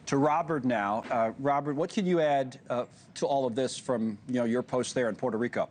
to Robert now. Robert, what can you add to all of this from your post there in Puerto Rico?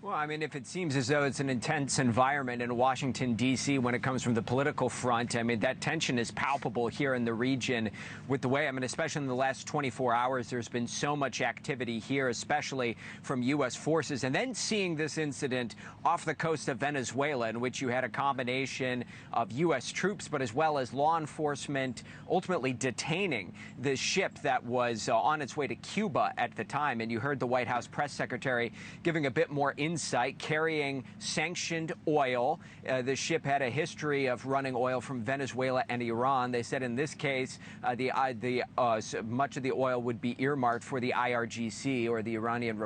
Well, I mean, if it seems as though it's an intense environment in Washington, D.C. when it comes from the political front, I mean, that tension is palpable here in the region with the way, I mean, especially in the last 24 hours, there's been so much activity here, especially from U.S. forces. And then seeing this incident off the coast of Venezuela, in which you had a combination of U.S. troops, but as well as law enforcement ultimately detaining the ship that was on its way to Cuba at the time. And you heard the White House press secretary giving a bit more insight, carrying sanctioned oil. The ship had a history of running oil from Venezuela and Iran. They said in this case, much of the oil would be earmarked for the IRGC, or the Iranian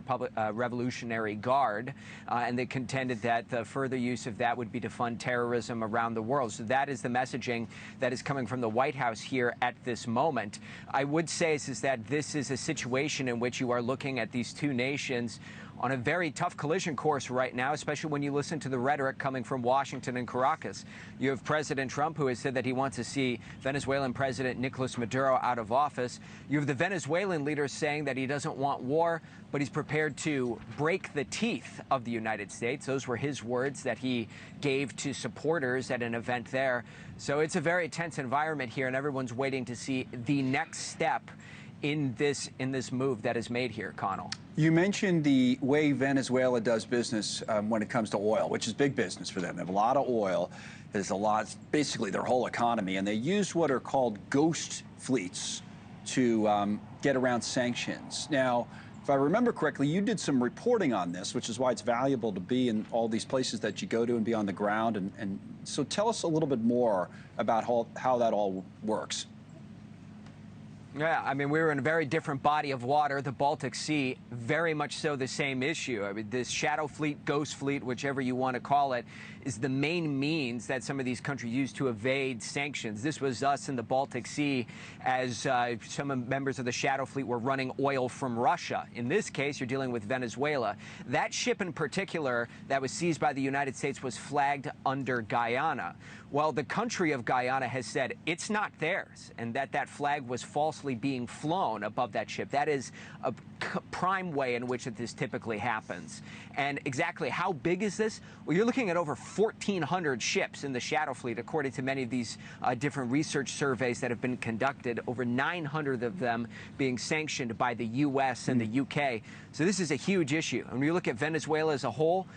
Revolutionary Guard, and they contended that the further use of that would be to fund terrorism around the world. So that is the messaging that is coming from the White House here at this moment. I would say is that this is a situation in which you are looking at these two nations on a very tough collision course right now, especially when you listen to the rhetoric coming from Washington and Caracas. You have President Trump, who has said that he wants to see Venezuelan President Nicolas Maduro out of office. You have the Venezuelan leader saying that he doesn't want war, but he's prepared to break the teeth of the United States. Those were his words that he gave to supporters at an event there. So it's a very tense environment here, and everyone's waiting to see the next step in this move that is made here, Connell. You mentioned the way Venezuela does business when it comes to oil, which is big business for them. They have a lot of oil. There's a lot, basically their whole economy, and they use what are called ghost fleets to get around sanctions. Now, if I remember correctly, you did some reporting on this, which is why it's valuable to be in all these places that you go to and be on the ground. And so tell us a little bit more about how that all works. Yeah, I mean, we were in a very different body of water, the Baltic Sea, very much so the same issue. I mean, this shadow fleet, ghost fleet, whichever you want to call it, is the main means that some of these countries use to evade sanctions. This was us in the Baltic Sea, as some members of the shadow fleet were running oil from Russia. In this case, you're dealing with Venezuela. That ship in particular that was seized by the United States was flagged under Guyana. Well, the country of Guyana has said it's not theirs, and that flag was falsely being flown above that ship. That is a prime way in which this typically happens. And exactly how big is this? Well, you're looking at over 1,400 ships in the shadow fleet, according to many of these different research surveys that have been conducted, over 900 of them being sanctioned by the U.S. and the UK. So this is a huge issue. And when you look at Venezuela as a whole,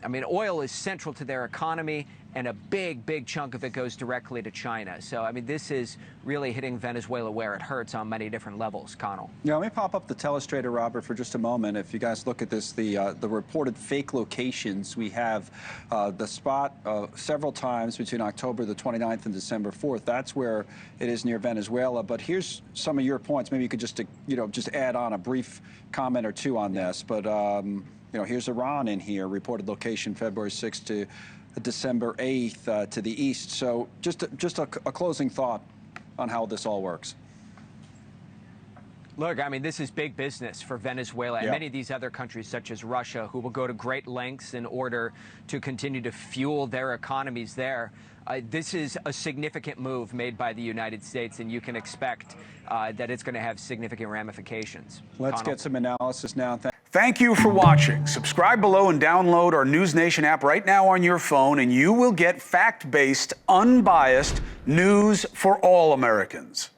I mean, oil is central to their economy, and a big chunk of it goes directly to China. So, I mean, this is really hitting Venezuela where it hurts on many different levels, Connell. Yeah, let me pop up the telestrator, Robert, for just a moment. If you guys look at this, the reported fake locations, we have the spot several times between October the 29th and December 4th. That's where it is near Venezuela. But here's some of your points. Maybe you could just, just add on a brief comment or two on this. But, here's Iran in here, reported location February 6th to December 8th to the east. So just a closing thought on how this all works. Look, I mean, this is big business for Venezuela and many of these other countries, such as Russia, who will go to great lengths in order to continue to fuel their economies there. This is a significant move made by the United States, and you can expect that it's going to have significant ramifications. Let's get some analysis now. Thank you for watching. Subscribe below and download our NewsNation app right now on your phone, and you will get fact-based, unbiased news for all Americans.